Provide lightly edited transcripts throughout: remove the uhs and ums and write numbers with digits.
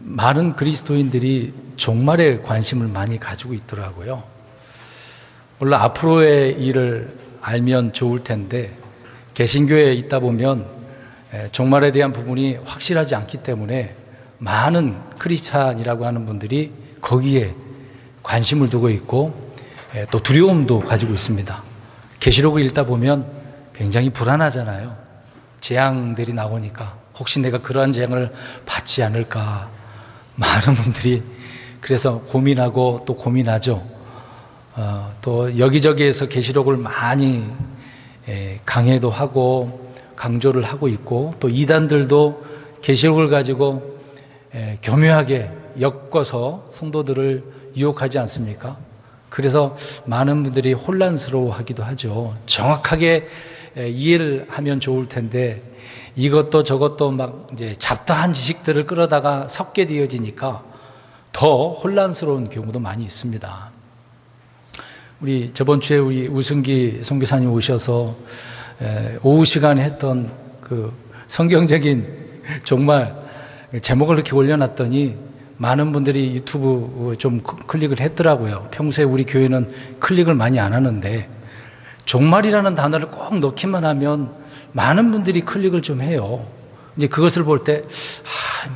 많은 그리스도인들이 종말에 관심을 많이 가지고 있더라고요. 물론 앞으로의 일을 알면 좋을 텐데 개신교에 있다 보면 종말에 대한 부분이 확실하지 않기 때문에 많은 크리스찬이라고 하는 분들이 거기에 관심을 두고 있고 또 두려움도 가지고 있습니다. 계시록을 읽다 보면 굉장히 불안하잖아요. 재앙들이 나오니까 혹시 내가 그러한 재앙을 받지 않을까, 많은 분들이 그래서 고민하고 또 고민하죠. 또 여기저기에서 계시록을 많이 강해도 하고 강조를 하고 있고, 또 이단들도 계시록을 가지고 교묘하게 엮어서 성도들을 유혹하지 않습니까? 그래서 많은 분들이 혼란스러워하기도 하죠. 정확하게 이해를 하면 좋을 텐데 이것도 저것도 막 이제 잡다한 지식들을 끌어다가 섞게 되어지니까 더 혼란스러운 경우도 많이 있습니다. 우리 저번 주에 우리 우승기 선교사님 오셔서 오후 시간에 했던 그 성경적인 정말 제목을 이렇게 올려놨더니 많은 분들이 유튜브 좀 클릭을 했더라고요. 평소에 우리 교회는 클릭을 많이 안 하는데 종말이라는 단어를 꼭 넣기만 하면 많은 분들이 클릭을 좀 해요. 이제 그것을 볼 때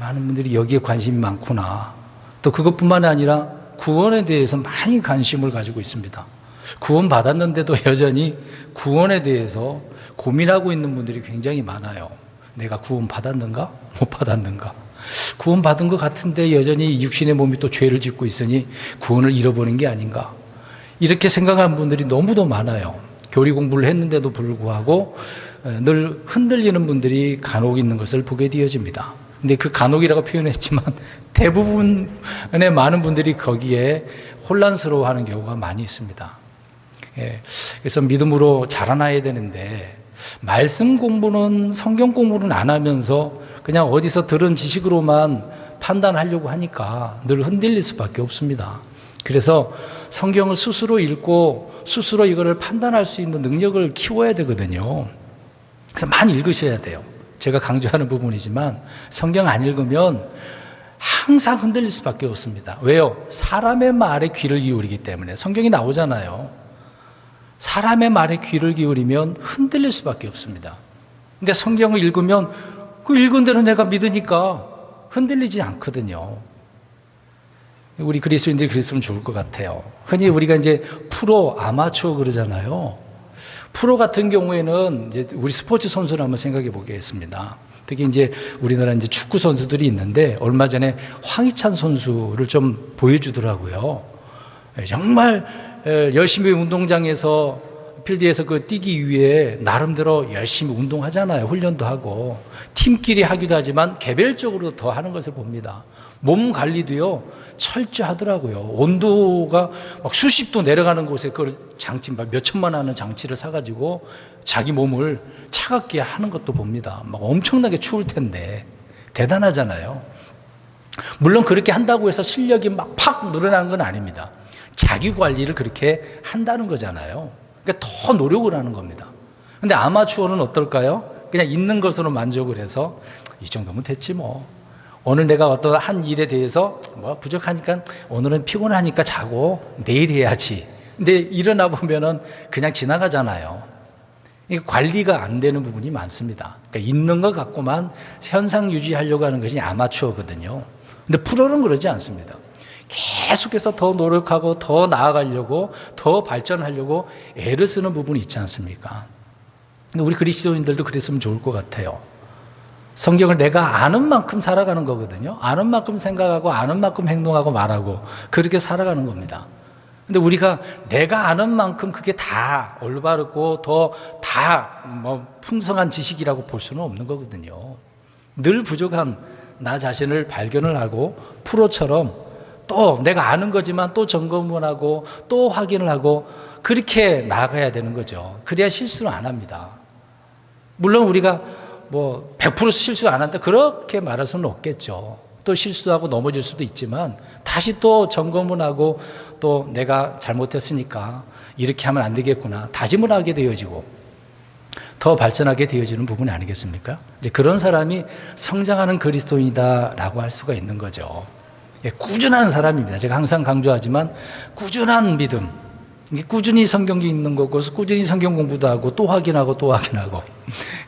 많은 분들이 여기에 관심이 많구나. 또 그것뿐만 아니라 구원에 대해서 많이 관심을 가지고 있습니다. 구원 받았는데도 여전히 구원에 대해서 고민하고 있는 분들이 굉장히 많아요. 내가 구원 받았는가? 못 받았는가? 구원 받은 것 같은데 여전히 육신의 몸이 또 죄를 짓고 있으니 구원을 잃어버린 게 아닌가? 이렇게 생각하는 분들이 너무도 많아요. 교리 공부를 했는데도 불구하고 늘 흔들리는 분들이 간혹 있는 것을 보게 되어집니다. 근데 그 간혹이라고 표현했지만 대부분의 많은 분들이 거기에 혼란스러워하는 경우가 많이 있습니다. 그래서 믿음으로 자라나야 되는데 말씀 공부는, 성경 공부는 안 하면서 그냥 어디서 들은 지식으로만 판단하려고 하니까 늘 흔들릴 수밖에 없습니다. 그래서 성경을 스스로 읽고 스스로 이거를 판단할 수 있는 능력을 키워야 되거든요. 그래서 많이 읽으셔야 돼요. 제가 강조하는 부분이지만 성경 안 읽으면 항상 흔들릴 수밖에 없습니다. 왜요? 사람의 말에 귀를 기울이기 때문에. 성경이 나오잖아요. 사람의 말에 귀를 기울이면 흔들릴 수밖에 없습니다. 근데 성경을 읽으면 그 읽은 대로 내가 믿으니까 흔들리지 않거든요. 우리 그리스도인들이 그랬으면 좋을 것 같아요. 흔히 우리가 이제 프로, 아마추어 그러잖아요. 프로 같은 경우에는 이제 우리 스포츠 선수를 한번 생각해 보겠습니다. 특히 이제 우리나라 이제 축구 선수들이 있는데 얼마 전에 황희찬 선수를 좀 보여주더라고요. 정말 열심히 운동장에서 필드에서 그 뛰기 위해 나름대로 열심히 운동하잖아요. 훈련도 하고 팀끼리 하기도 하지만 개별적으로 더 하는 것을 봅니다. 몸 관리도요 철저하더라고요. 온도가 막 수십 도 내려가는 곳에 그걸 장치 몇 천만 원 하는 장치를 사가지고 자기 몸을 차갑게 하는 것도 봅니다. 막 엄청나게 추울 텐데 대단하잖아요. 물론 그렇게 한다고 해서 실력이 막 팍 늘어나는 건 아닙니다. 자기 관리를 그렇게 한다는 거잖아요. 그러니까 더 노력을 하는 겁니다. 근데 아마추어는 어떨까요? 그냥 있는 것으로 만족을 해서 이 정도면 됐지 뭐. 오늘 내가 어떤 한 일에 대해서 부족하니까 오늘은 피곤하니까 자고 내일 해야지. 근데 일어나 보면은 그냥 지나가잖아요. 관리가 안 되는 부분이 많습니다. 그러니까 있는 것 갖고만 현상 유지하려고 하는 것이 아마추어거든요. 근데 프로는 그러지 않습니다. 계속해서 더 노력하고 더 나아가려고 더 발전하려고 애를 쓰는 부분이 있지 않습니까? 근데 우리 그리스도인들도 그랬으면 좋을 것 같아요. 성경을 내가 아는 만큼 살아가는 거거든요. 아는 만큼 생각하고 아는 만큼 행동하고 말하고 그렇게 살아가는 겁니다. 근데 우리가 내가 아는 만큼 그게 다 올바르고 다 풍성한 지식이라고 볼 수는 없는 거거든요. 늘 부족한 나 자신을 발견을 하고 프로처럼 또 내가 아는 거지만 또 점검을 하고 또 확인을 하고 그렇게 나아가야 되는 거죠. 그래야 실수를 안 합니다. 물론 우리가 100% 실수 안 한다 그렇게 말할 수는 없겠죠. 또 실수하고 넘어질 수도 있지만 다시 또 점검을 하고 또 내가 잘못했으니까 이렇게 하면 안 되겠구나 다짐을 하게 되어지고 더 발전하게 되어지는 부분이 아니겠습니까? 이제 그런 사람이 성장하는 그리스도인이다라고 할 수가 있는 거죠. 예, 꾸준한 사람입니다. 제가 항상 강조하지만 꾸준한 믿음, 꾸준히 성경이 있는 거고 꾸준히 성경 공부도 하고 또 확인하고 또 확인하고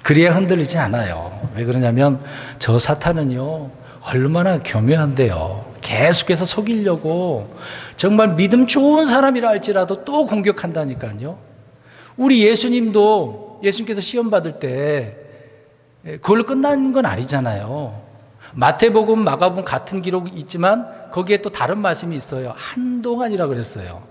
그래야 흔들리지 않아요. 왜 그러냐면 저 사탄은요 얼마나 교묘한데요. 계속해서 속이려고 정말 믿음 좋은 사람이라 할지라도 또 공격한다니까요. 우리 예수님께서 시험 받을 때 그걸로 끝난 건 아니잖아요. 마태복음, 마가복음 같은 기록이 있지만 거기에 또 다른 말씀이 있어요. 한동안이라고 그랬어요.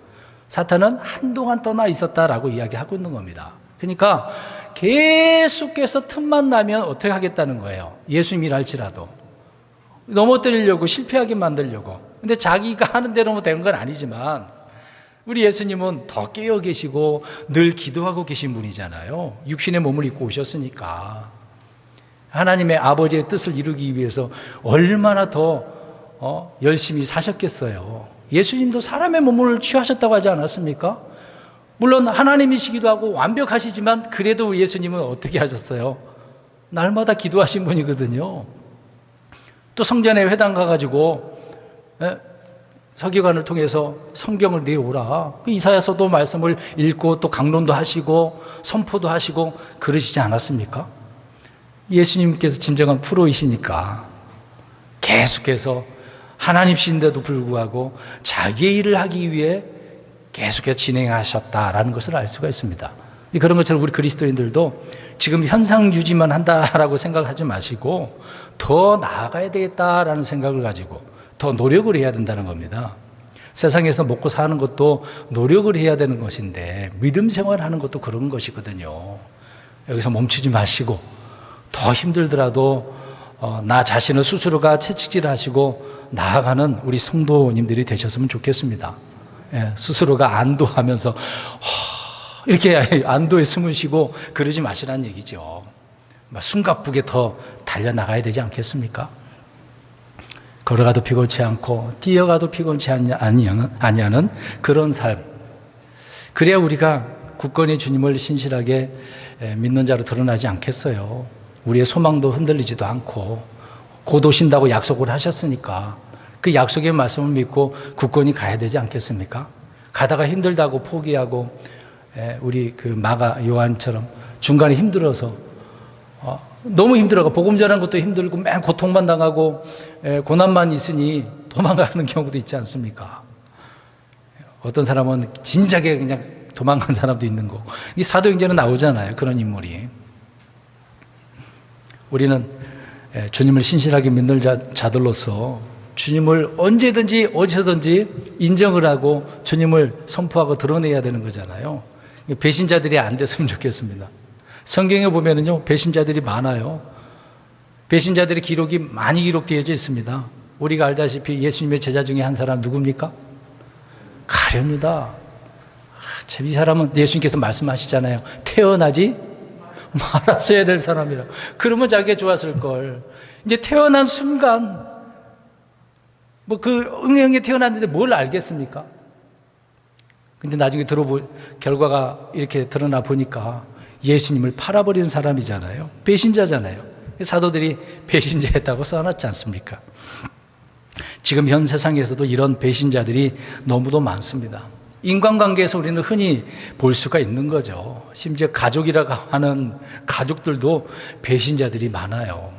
사탄은 한동안 떠나 있었다라고 이야기하고 있는 겁니다. 그러니까 계속해서 틈만 나면 어떻게 하겠다는 거예요. 예수님이라 할지라도 넘어뜨리려고, 실패하게 만들려고. 근데 자기가 하는 대로 되는 건 아니지만 우리 예수님은 더 깨어 계시고 늘 기도하고 계신 분이잖아요. 육신의 몸을 입고 오셨으니까 하나님의 아버지의 뜻을 이루기 위해서 얼마나 더 열심히 사셨겠어요. 예수님도 사람의 몸을 취하셨다고 하지 않았습니까? 물론 하나님이시기도 하고 완벽하시지만 그래도 예수님은 어떻게 하셨어요? 날마다 기도하신 분이거든요. 또 성전에 회당 가가지고 서기관을 통해서 성경을 내오라. 이사야서도 말씀을 읽고 또 강론도 하시고 선포도 하시고 그러시지 않았습니까? 예수님께서 진정한 프로이시니까 계속해서 하나님이신데도 불구하고 자기의 일을 하기 위해 계속해서 진행하셨다라는 것을 알 수가 있습니다. 그런 것처럼 우리 그리스도인들도 지금 현상 유지만 한다라고 생각하지 마시고 더 나아가야 되겠다라는 생각을 가지고 더 노력을 해야 된다는 겁니다. 세상에서 먹고 사는 것도 노력을 해야 되는 것인데 믿음 생활하는 것도 그런 것이거든요. 여기서 멈추지 마시고 더 힘들더라도 나 자신을 스스로가 채찍질하시고 나아가는 우리 성도님들이 되셨으면 좋겠습니다. 예, 스스로가 안도하면서 이렇게 안도에 숨을 쉬고 그러지 마시라는 얘기죠. 숨가쁘게 더 달려나가야 되지 않겠습니까? 걸어가도 피곤치 않고 뛰어가도 피곤치 아니하는 그런 삶. 그래야 우리가 굳건히 주님을 신실하게 믿는 자로 드러나지 않겠어요. 우리의 소망도 흔들리지도 않고 곧 오신다고 약속을 하셨으니까 그 약속의 말씀을 믿고 굳건히 가야 되지 않겠습니까? 가다가 힘들다고 포기하고 우리 그 마가 요한처럼 중간에 힘들어서 너무 힘들어가 복음 전하는 것도 힘들고 맨 고통만 당하고 고난만 있으니 도망가는 경우도 있지 않습니까? 어떤 사람은 진작에 그냥 도망간 사람도 있는 거. 이 사도행전에 나오잖아요. 그런 인물이. 우리는 주님을 신실하게 믿는 자들로서 주님을 언제든지 어디서든지 인정을 하고 주님을 선포하고 드러내야 되는 거잖아요. 배신자들이 안 됐으면 좋겠습니다. 성경에 보면은요, 배신자들이 많아요. 배신자들의 기록이 많이 기록되어져 있습니다. 우리가 알다시피 예수님의 제자 중에 한 사람 누굽니까? 가룟유다. 이 사람은 예수님께서 말씀하시잖아요. 태어나지 말았어야 될 사람이라. 그러면 자기가 좋았을 걸. 이제 태어난 순간 그 응형에 태어났는데 뭘 알겠습니까? 근데 나중에 결과가 이렇게 드러나 보니까 예수님을 팔아버리는 사람이잖아요. 배신자잖아요. 사도들이 배신자였다고 써놨지 않습니까? 지금 현 세상에서도 이런 배신자들이 너무도 많습니다. 인간관계에서 우리는 흔히 볼 수가 있는 거죠. 심지어 가족이라고 하는 가족들도 배신자들이 많아요.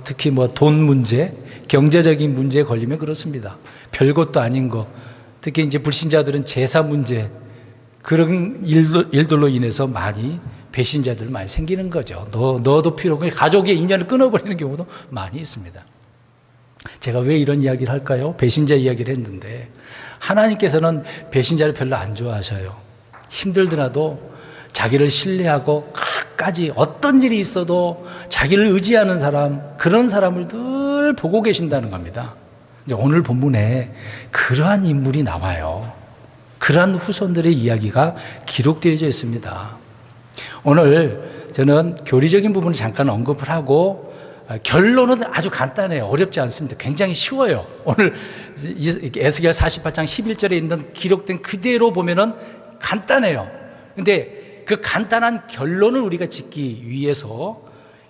특히 돈 문제, 경제적인 문제에 걸리면 그렇습니다. 별것도 아닌 거. 특히 이제 불신자들은 제사 문제, 그런 일들로 인해서 많이 배신자들 많이 생기는 거죠. 너도 필요 없고 가족의 인연을 끊어버리는 경우도 많이 있습니다. 제가 왜 이런 이야기를 할까요? 배신자 이야기를 했는데 하나님께서는 배신자를 별로 안 좋아하셔요. 힘들더라도 자기를 신뢰하고 끝까지 어떤 일이 있어도 자기를 의지하는 사람, 그런 사람을 늘 보고 계신다는 겁니다. 오늘 본문에 그러한 인물이 나와요. 그러한 후손들의 이야기가 기록되어져 있습니다. 오늘 저는 교리적인 부분을 잠깐 언급을 하고 결론은 아주 간단해요. 어렵지 않습니다. 굉장히 쉬워요. 오늘 에스겔 48장 11절에 있는 기록된 그대로 보면은 간단해요. 근데 그 간단한 결론을 우리가 짓기 위해서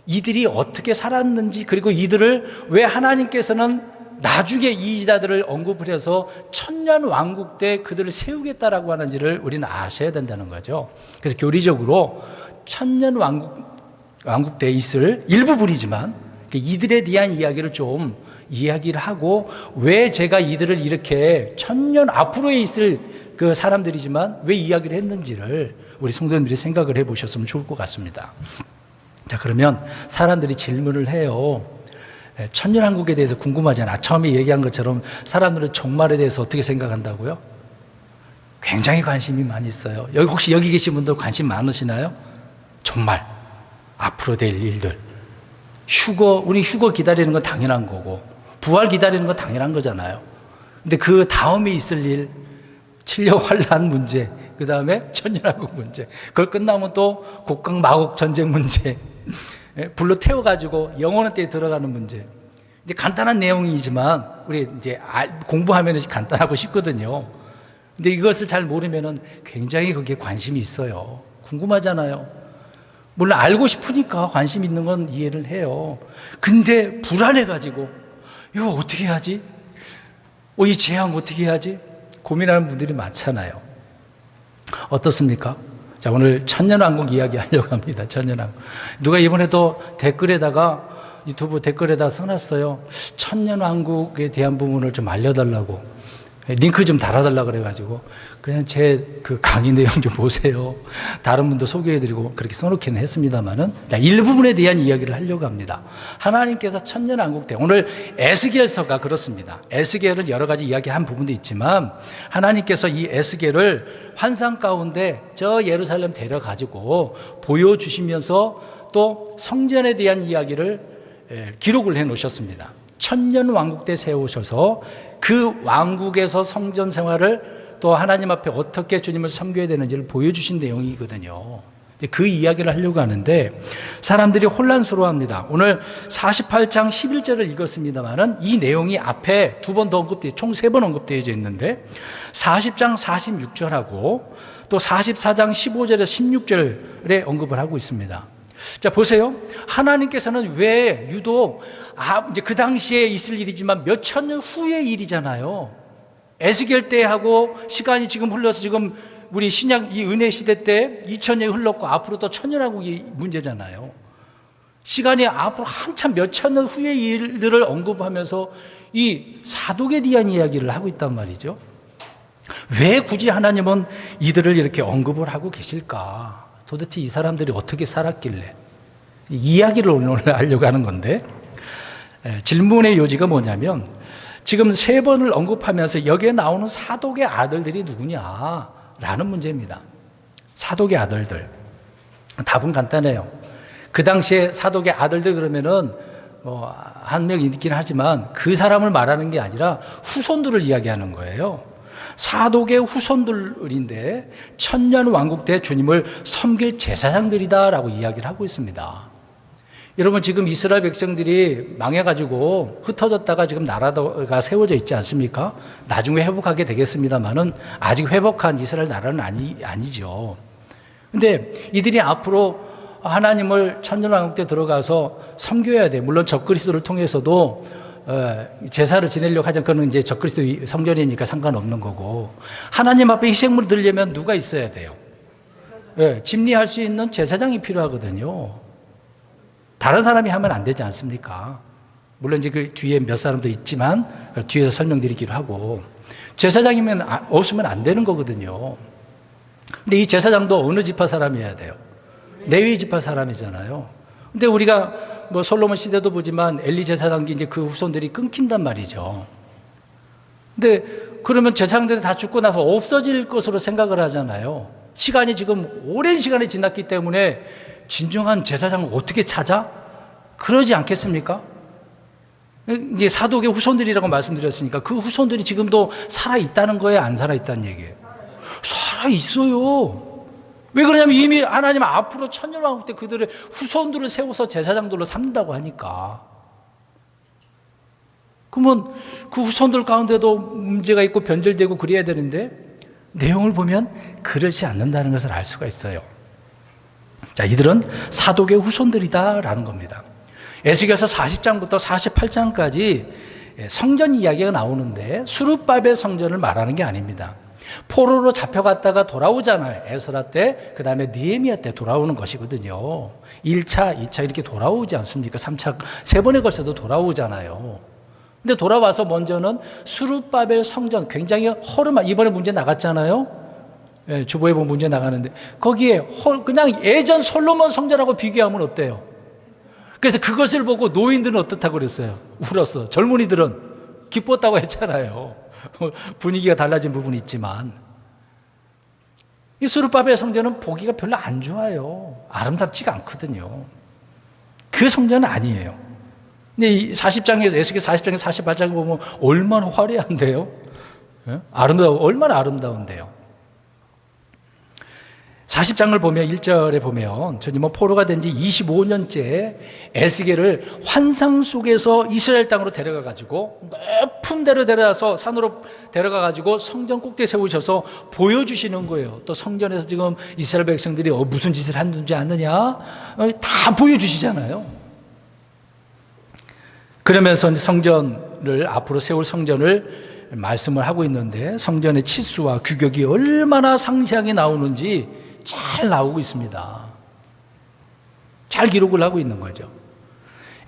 이들이 어떻게 살았는지, 그리고 이들을 왜 하나님께서는 나중에 이 자들을 언급을 해서 천년 왕국 때 그들을 세우겠다라고 하는지를 우리는 아셔야 된다는 거죠. 그래서 교리적으로 천년 왕국 때 있을 일부분이지만 이들에 대한 이야기를 좀 이야기를 하고, 왜 제가 이들을 이렇게 천년 앞으로에 있을 그 사람들이지만 왜 이야기를 했는지를 우리 성도님들이 생각을 해보셨으면 좋을 것 같습니다. 자, 그러면 사람들이 질문을 해요. 천년왕국에 대해서 궁금하잖아. 처음에 얘기한 것처럼 사람들은 종말에 대해서 어떻게 생각한다고요? 굉장히 관심이 많이 있어요. 혹시 여기 계신 분들 관심 많으시나요? 종말, 앞으로 될 일들, 우리 휴거 기다리는 건 당연한 거고, 부활 기다리는 건 당연한 거잖아요. 근데 그 다음에 있을 일, 칠려 환란 문제, 그 다음에 천년왕국 문제, 그걸 끝나면 또 곡강 마곡 전쟁 문제, 불로 태워가지고 영원한 때에 들어가는 문제. 이제 간단한 내용이지만 우리 이제 공부하면 간단하고 쉽거든요. 근데 이것을 잘 모르면은 굉장히 거기에 관심이 있어요. 궁금하잖아요. 물론 알고 싶으니까 관심 있는 건 이해를 해요. 근데 불안해가지고 이거 어떻게 하지? 이 재앙 어떻게 하지? 고민하는 분들이 많잖아요. 어떻습니까? 자, 오늘 천년왕국 이야기 하려고 합니다. 천년왕국. 누가 이번에도 댓글에다가, 유튜브 댓글에다 써놨어요. 천년왕국에 대한 부분을 좀 알려달라고, 링크 좀 달아달라고 그래가지고 그냥 제 그 강의 내용 좀 보세요. 다른 분도 소개해드리고 그렇게 써놓기는 했습니다만은, 자, 일부분에 대한 이야기를 하려고 합니다. 하나님께서 천년왕국 때, 오늘 에스겔서가 그렇습니다. 에스겔은 여러 가지 이야기한 부분도 있지만 하나님께서 이 에스겔을 환상 가운데 저 예루살렘 데려가지고 보여주시면서 또 성전에 대한 이야기를 기록을 해 놓으셨습니다. 천년왕국 때 세우셔서 그 왕국에서 성전 생활을 또 하나님 앞에 어떻게 주님을 섬겨야 되는지를 보여주신 내용이거든요. 그 이야기를 하려고 하는데 사람들이 혼란스러워합니다. 오늘 48장 11절을 읽었습니다만은 이 내용이 앞에 두 번 더 언급되어, 총 3번 언급되어져 있는데 40장 46절하고 또 44장 15절에서 16절에 언급을 하고 있습니다. 자, 보세요. 하나님께서는 왜 유독 이제 그 당시에 있을 일이지만 몇 천 년 후의 일이잖아요. 에스겔 때하고 시간이 지금 흘러서 지금 우리 신약 이 은혜 시대 때 2000년이 흘렀고 앞으로 또 천년왕국이 문제잖아요. 시간이 앞으로 한참 몇 천 년 후의 일들을 언급하면서 이 사독에 대한 이야기를 하고 있단 말이죠. 왜 굳이 하나님은 이들을 이렇게 언급을 하고 계실까? 도대체 이 사람들이 어떻게 살았길래? 이야기를 오늘 하려고 하는 건데, 질문의 요지가 뭐냐면 지금 3번을 언급하면서 여기에 나오는 사독의 아들들이 누구냐라는 문제입니다. 사독의 아들들. 답은 간단해요. 그 당시에 사독의 아들들 그러면은 한 명 있긴 하지만 그 사람을 말하는 게 아니라 후손들을 이야기하는 거예요. 사독의 후손들인데 천년 왕국 때 주님을 섬길 제사장들이다라고 이야기를 하고 있습니다. 여러분, 지금 이스라엘 백성들이 망해가지고 흩어졌다가 지금 나라가 세워져 있지 않습니까? 나중에 회복하게 되겠습니다만은 아직 회복한 이스라엘 나라는 아니죠. 근데 이들이 앞으로 하나님을 천년왕국 때 들어가서 섬겨야 돼. 물론 적그리스도를 통해서도 제사를 지내려고 하지만 그건 이제 적그리스도 성전이니까 상관없는 거고, 하나님 앞에 희생물 드리려면 누가 있어야 돼요? 집리할 수 있는 제사장이 필요하거든요. 다른 사람이 하면 안 되지 않습니까? 물론 이제 그 뒤에 몇 사람도 있지만 뒤에서 설명드리기로 하고, 제사장이면 없으면 안 되는 거거든요. 근데 이 제사장도 어느 지파 사람이어야 돼요? 레위 지파 사람이잖아요. 근데 우리가 뭐 솔로몬 시대도 보지만 엘리 제사장이 이제 그 후손들이 끊긴단 말이죠. 근데 그러면 제사장들이 다 죽고 나서 없어질 것으로 생각을 하잖아요. 시간이 지금 오랜 시간이 지났기 때문에 진정한 제사장을 어떻게 찾아? 그러지 않겠습니까? 이게 사독의 후손들이라고 말씀드렸으니까 그 후손들이 지금도 살아있다는 거예요? 안 살아있다는 얘기예요? 살아있어요. 왜 그러냐면 이미 하나님 앞으로 천년왕국 때 그들의 후손들을 세워서 제사장들로 삼는다고 하니까. 그러면 그 후손들 가운데도 문제가 있고 변절되고 그래야 되는데 내용을 보면 그렇지 않는다는 것을 알 수가 있어요. 자, 이들은 사독의 후손들이다라는 겁니다. 에스겔서 40장부터 48장까지 성전 이야기가 나오는데 수르바벨 성전을 말하는 게 아닙니다. 포로로 잡혀갔다가 돌아오잖아요. 에스라 때, 그 다음에 느헤미야 때 돌아오는 것이거든요. 1차, 2차 이렇게 돌아오지 않습니까? 3차, 3번에 걸쳐서 돌아오잖아요. 근데 돌아와서 먼저는 수르바벨 성전, 굉장히 허름한, 이번에 문제 나갔잖아요. 예, 주보에 보면 문제 나가는데 거기에 그냥 예전 솔로몬 성전하고 비교하면 어때요? 그래서 그것을 보고 노인들은 어떻다고 그랬어요? 울었어. 젊은이들은 기뻤다고 했잖아요. 분위기가 달라진 부분이 있지만 이 수르바벨 성전은 보기가 별로 안 좋아요. 아름답지가 않거든요. 그 성전은 아니에요. 근데 이 40장에서 에스겔 40장에서 48장에 보면 얼마나 화려한데요? 예? 얼마나 아름다운데요? 40장을 보면 1절에 보면 저는 포로가 된 지 25년째 에스겔을 환상 속에서 이스라엘 땅으로 데려가 가지고 높은 데로 데려가서 산으로 데려가 가지고 성전 꼭대기에 세우셔서 보여주시는 거예요. 또 성전에서 지금 이스라엘 백성들이 무슨 짓을 하는지 아느냐 다 보여주시잖아요. 그러면서 성전을 앞으로 세울 성전을 말씀을 하고 있는데 성전의 치수와 규격이 얼마나 상세하게 나오는지 잘 나오고 있습니다. 잘 기록을 하고 있는 거죠.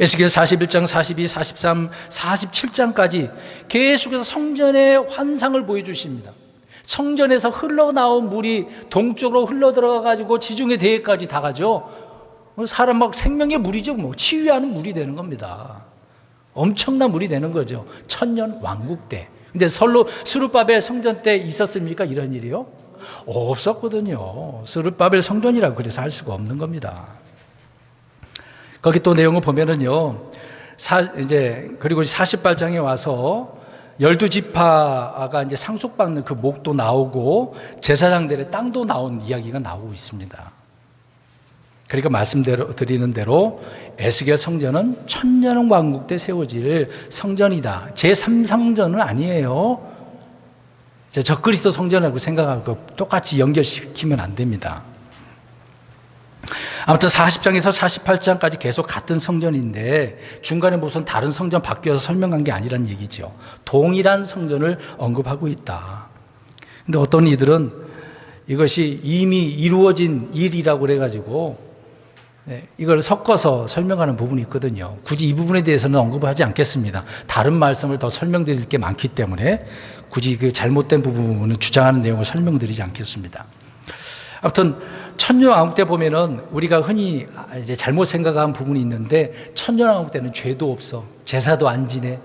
에스겔 41장, 42, 43, 47장까지 계속해서 성전의 환상을 보여주십니다. 성전에서 흘러나온 물이 동쪽으로 흘러들어가가지고 지중해 대해까지 다 가죠. 사람 막 생명의 물이죠. 뭐 치유하는 물이 되는 겁니다. 엄청난 물이 되는 거죠. 천년 왕국 때. 근데 수르바벨 성전 때 있었습니까? 이런 일이요? 없었거든요. 스룹바벨 성전이라고 그래서 할 수가 없는 겁니다. 거기 또 내용을 보면은요, 그리고 48장에 와서 12지파가 이제 상속받는 그 목도 나오고 제사장들의 땅도 나온 이야기가 나오고 있습니다. 그러니까 말씀드리는 대로 에스겔 성전은 천년 왕국 때 세워질 성전이다. 제3성전은 아니에요. 적그리스도 성전이라고 생각하고 똑같이 연결시키면 안 됩니다. 아무튼 40장에서 48장까지 계속 같은 성전인데 중간에 무슨 다른 성전 바뀌어서 설명한 게 아니란 얘기죠. 동일한 성전을 언급하고 있다. 근데 어떤 이들은 이것이 이미 이루어진 일이라고 그래가지고 이걸 섞어서 설명하는 부분이 있거든요. 굳이 이 부분에 대해서는 언급하지 않겠습니다. 다른 말씀을 더 설명드릴 게 많기 때문에 굳이 그 잘못된 부분을 주장하는 내용을 설명드리지 않겠습니다. 아무튼 천년왕국 때 보면은 우리가 흔히 이제 잘못 생각한 부분이 있는데 천년왕국 때는 죄도 없어, 제사도 안 지내,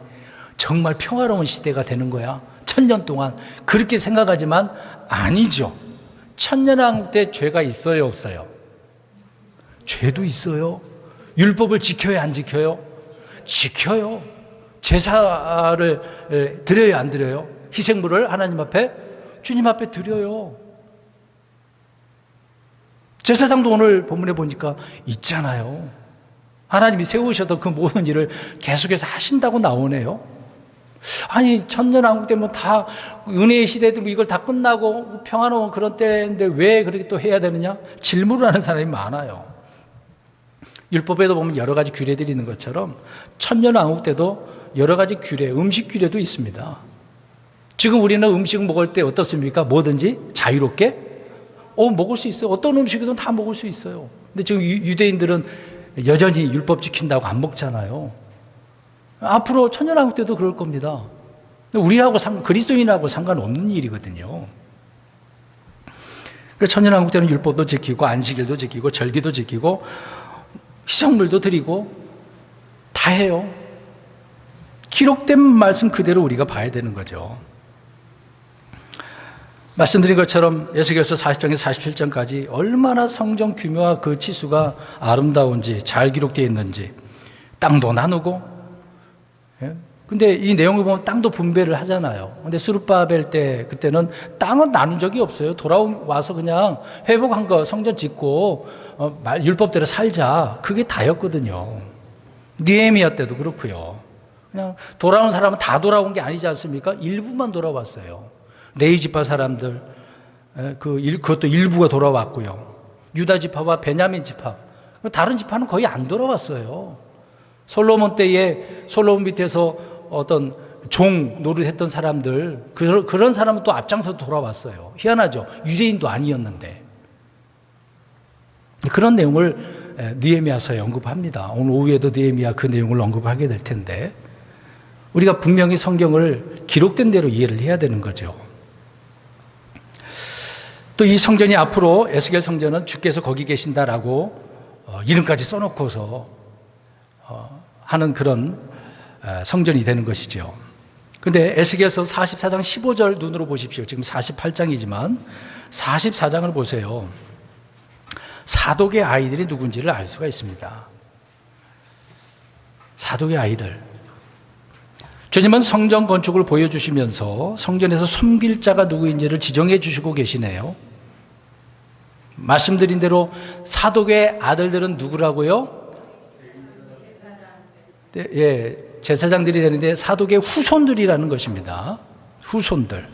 정말 평화로운 시대가 되는 거야. 1000년 동안 그렇게 생각하지만 아니죠. 천년왕국 때 죄가 있어요, 없어요? 죄도 있어요. 율법을 지켜요, 안 지켜요? 지켜요. 제사를 드려요, 안 드려요? 희생물을 하나님 앞에, 주님 앞에 드려요. 제사장도 오늘 본문에 보니까 있잖아요. 하나님이 세우셔서 그 모든 일을 계속해서 하신다고 나오네요. 아니, 천년왕국 때면 다 은혜의 시대도 이걸 다 끝나고 평화로운 그런 때인데 왜 그렇게 또 해야 되느냐? 질문을 하는 사람이 많아요. 율법에도 보면 여러 가지 규례들이 있는 것처럼 천년왕국 때도 여러 가지 규례, 음식 규례도 있습니다. 지금 우리는 음식 먹을 때 어떻습니까? 뭐든지 자유롭게 먹을 수 있어요. 어떤 음식이든 다 먹을 수 있어요. 근데 지금 유대인들은 여전히 율법 지킨다고 안 먹잖아요. 앞으로 천년왕국 때도 그럴 겁니다. 우리하고 그리스도인하고 상관없는 일이거든요. 그래서 천년왕국 때는 율법도 지키고 안식일도 지키고 절기도 지키고 희생물도 드리고 다 해요. 기록된 말씀 그대로 우리가 봐야 되는 거죠. 말씀드린 것처럼 에스겔서 40장에서 47장까지 얼마나 성전 규모와 그 치수가 아름다운지 잘 기록되어 있는지, 땅도 나누고, 근데 이 내용을 보면 땅도 분배를 하잖아요. 근데 스룹바벨 때 그때는 땅은 나눈 적이 없어요. 돌아와서 그냥 회복한 거 성전 짓고 율법대로 살자, 그게 다였거든요. 느헤미야 때도 그렇고요. 그냥 돌아온 사람은 다 돌아온 게 아니지 않습니까? 일부만 돌아왔어요. 레위 지파 사람들, 그것도 일부가 돌아왔고요. 유다 지파와 베냐민 지파. 다른 지파는 거의 안 돌아왔어요. 솔로몬 때에 솔로몬 밑에서 어떤 종 노릇했던 사람들, 그런 사람은 또 앞장서 돌아왔어요. 희한하죠. 유대인도 아니었는데. 그런 내용을 느헤미야서에 언급합니다. 오늘 오후에도 느헤미야 그 내용을 언급하게 될 텐데, 우리가 분명히 성경을 기록된 대로 이해를 해야 되는 거죠. 또 이 성전이 앞으로 에스겔 성전은 주께서 거기 계신다라고 이름까지 써놓고서 하는 그런 성전이 되는 것이죠. 그런데 에스겔서 44장 15절 눈으로 보십시오. 지금 48장이지만 44장을 보세요. 사독의 아이들이 누군지를 알 수가 있습니다. 사독의 아이들. 주님은 성전 건축을 보여주시면서 성전에서 섬길 자가 누구인지를 지정해 주시고 계시네요. 말씀드린 대로 사독의 아들들은 누구라고요? 예, 제사장들이 되는데 사독의 후손들이라는 것입니다. 후손들.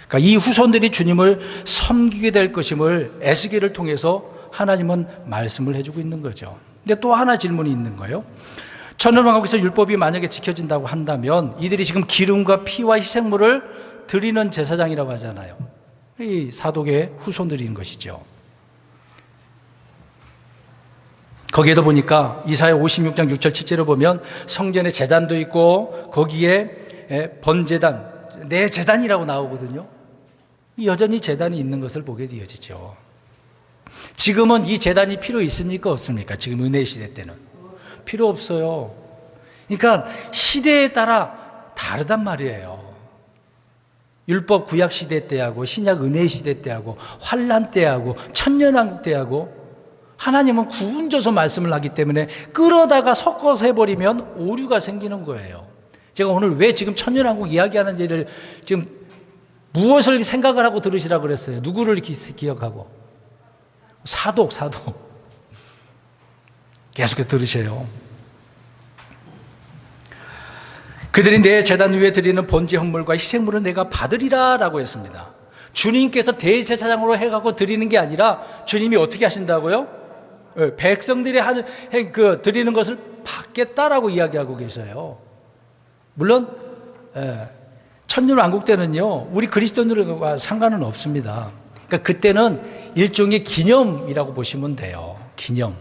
그러니까 이 후손들이 주님을 섬기게 될 것임을 에스겔을 통해서 하나님은 말씀을 해주고 있는 거죠. 근데 또 하나 질문이 있는 거예요. 천년왕국에서 율법이 만약에 지켜진다고 한다면 이들이 지금 기름과 피와 희생물을 드리는 제사장이라고 하잖아요. 이 사독의 후손들인 것이죠. 거기에도 보니까 이사야 56장 6절 7절을 보면 성전에 제단도 있고 거기에 번제단, 내 제단이라고 나오거든요. 여전히 제단이 있는 것을 보게 되어지죠. 지금은 이 제단이 필요 있습니까? 없습니까? 지금 은혜 시대 때는 필요 없어요. 그러니까 시대에 따라 다르단 말이에요. 율법 구약 시대 때하고 신약 은혜 시대 때하고 환란 때하고 천년왕국 때하고 하나님은 구분져서 말씀을 하기 때문에 끌어다가 섞어서 해버리면 오류가 생기는 거예요. 제가 오늘 왜 지금 천년왕국 이야기하는지를 지금 무엇을 생각을 하고 들으시라고 그랬어요. 누구를 기억하고? 사독. 계속해서 들으세요. 그들이 내 제단 위에 드리는 번제 헌물과 희생물을 내가 받으리라 라고 했습니다. 주님께서 대제사장으로 해가고 드리는 게 아니라 주님이 어떻게 하신다고요? 백성들이 하는 드리는 것을 받겠다라고 이야기하고 계셔요. 물론 천년왕국 때는요 우리 그리스도인들과 상관은 없습니다. 그러니까 그때는 일종의 기념이라고 보시면 돼요. 기념.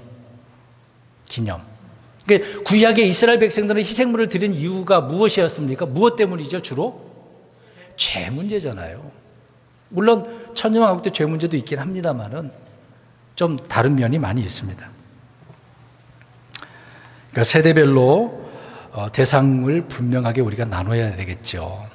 그러니까 구약의 이스라엘 백성들은 희생물을 드린 이유가 무엇이었습니까? 무엇 때문이죠? 주로 죄 문제잖아요. 물론 천년왕국 때 죄 문제도 있긴 합니다만은 좀 다른 면이 많이 있습니다. 그러니까 세대별로 대상을 분명하게 우리가 나눠야 되겠죠.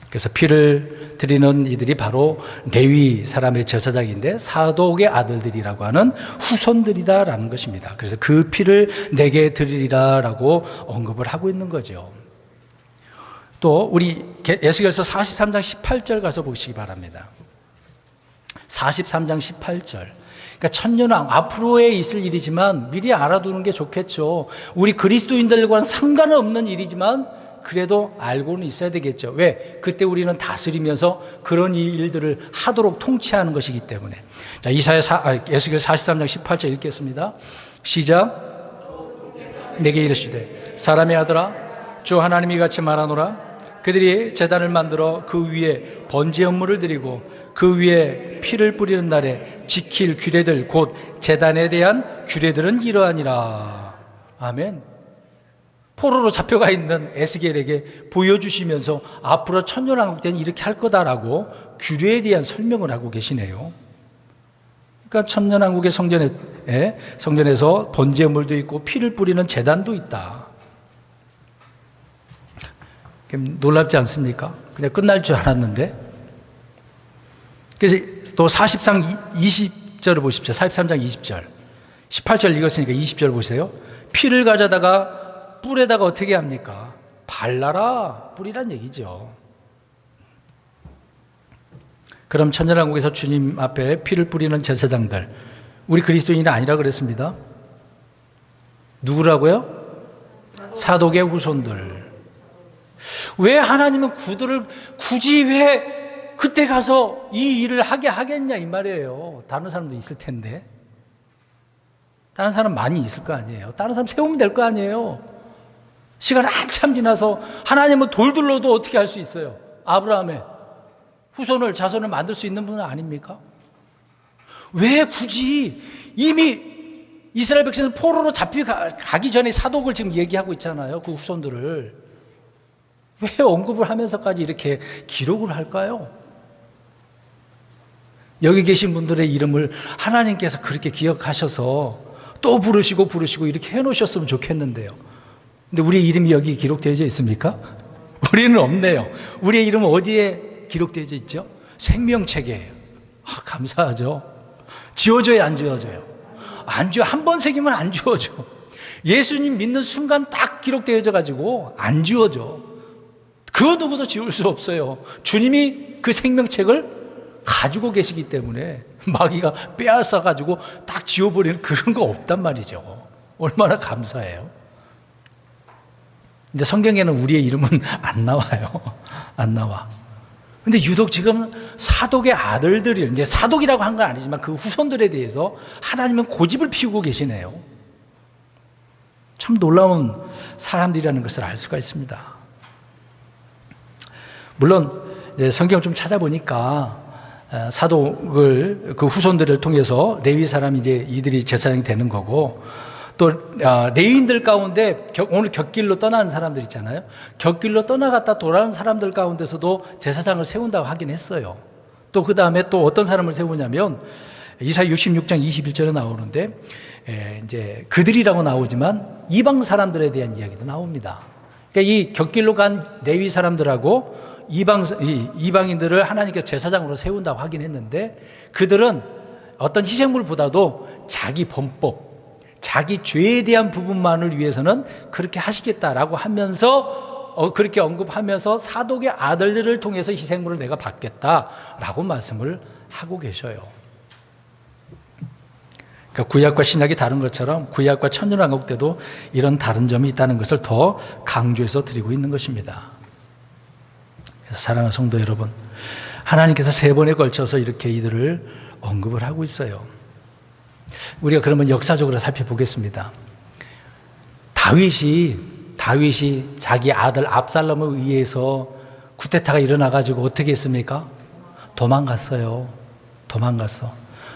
그래서 피를 드리는 이들이 바로 레위 사람의 제사장인데 사독의 아들들이라고 하는 후손들이다라는 것입니다. 그래서 그 피를 내게 드리리라라고 언급을 하고 있는 거죠. 또 우리 에스겔서 43장 18절 가서 보시기 바랍니다. 43장 18절. 그러니까 천년왕 앞으로에 있을 일이지만 미리 알아두는 게 좋겠죠. 우리 그리스도인들과는 상관없는 일이지만 그래도 알고는 있어야 되겠죠. 왜? 그때 우리는 다스리면서 그런 일들을 하도록 통치하는 것이기 때문에. 자, 에스겔 43장 18절 읽겠습니다. 시작. 내게 이르시되 사람의 아들아 주 하나님이 같이 말하노라. 그들이 제단을 만들어 그 위에 번제 헌물을 드리고 그 위에 피를 뿌리는 날에 지킬 규례들 곧 제단에 대한 규례들은 이러하니라. 아멘. 포로로 잡혀가 있는 에스겔에게 보여주시면서 앞으로 천년왕국 때는 이렇게 할 거다라고 규례에 대한 설명을 하고 계시네요. 그러니까 천년왕국의 성전에서 번제물도 있고 피를 뿌리는 제단도 있다. 놀랍지 않습니까? 그냥 끝날 줄 알았는데. 그래서 또 43장 20절을 보십시오. 43장 20절. 18절 읽었으니까 20절 보세요. 피를 가져다가 뿔에다가 어떻게 합니까? 발라라. 뿔이란 얘기죠. 그럼 천년왕국에서 주님 앞에 피를 뿌리는 제사장들, 우리 그리스도인이 아니라 그랬습니다. 누구라고요? 사독의 후손들. 왜 하나님은 그들을 굳이 왜 그때 가서 이 일을 하게 하겠냐 이 말이에요. 다른 사람도 있을 텐데. 다른 사람 많이 있을 거 아니에요. 다른 사람 세우면 될 거 아니에요. 시간 한참 지나서 하나님은 돌들로도 어떻게 할 수 있어요? 아브라함의 후손을, 자손을 만들 수 있는 분은 아닙니까? 왜 굳이 이미 이스라엘 백성은 포로로 잡혀가기 전에 사독을 지금 얘기하고 있잖아요. 그 후손들을. 왜 언급을 하면서까지 이렇게 기록을 할까요? 여기 계신 분들의 이름을 하나님께서 그렇게 기억하셔서 또 부르시고 이렇게 해놓으셨으면 좋겠는데요. 근데 우리의 이름이 여기 기록되어 있습니까? 우리는 없네요. 우리의 이름은 어디에 기록되어 있죠? 생명책에. 감사하죠. 지워져요, 안 지워져요? 안 지워. 한 번 새기면 안 지워져. 예수님 믿는 순간 딱 기록되어져 가지고 안 지워져. 그 누구도 지울 수 없어요. 주님이 그 생명책을 가지고 계시기 때문에 마귀가 빼앗아 가지고 딱 지워버리는 그런 거 없단 말이죠. 얼마나 감사해요. 근데 성경에는 우리의 이름은 안 나와요. 안 나와. 근데 유독 지금 사독의 아들들이, 이제 사독이라고 한 건 아니지만 그 후손들에 대해서 하나님은 고집을 피우고 계시네요. 참 놀라운 사람들이라는 것을 알 수가 있습니다. 물론 이제 성경을 좀 찾아보니까 사독을, 그 후손들을 통해서 레위 사람이 이제 이들이 제사장이 되는 거고, 또 레위인들 가운데 오늘 곁길로 떠나는 사람들 있잖아요. 곁길로 떠나갔다 돌아오는 사람들 가운데서도 제사장을 세운다고 하긴 했어요. 또 그 다음에 또 어떤 사람을 세우냐면 이사야 66장 21절에 나오는데 이제 그들이라고 나오지만 이방 사람들에 대한 이야기도 나옵니다. 그러니까 이 곁길로 간 레위 사람들하고 이방인들을 하나님께서 제사장으로 세운다고 하긴 했는데, 그들은 어떤 희생물보다도 자기 범법, 자기 죄에 대한 부분만을 위해서는 그렇게 하시겠다라고 하면서 그렇게 언급하면서 사독의 아들들을 통해서 희생물을 내가 받겠다라고 말씀을 하고 계셔요. 그러니까 구약과 신약이 다른 것처럼 구약과 천년왕국 때도 이런 다른 점이 있다는 것을 더 강조해서 드리고 있는 것입니다. 그래서 사랑하는 성도 여러분, 하나님께서 3번에 걸쳐서 이렇게 이들을 언급을 하고 있어요. 우리가 그러면 역사적으로 살펴보겠습니다. 다윗이 자기 아들 압살롬에 의해서 쿠데타가 일어나가지고 어떻게 했습니까? 도망갔어요.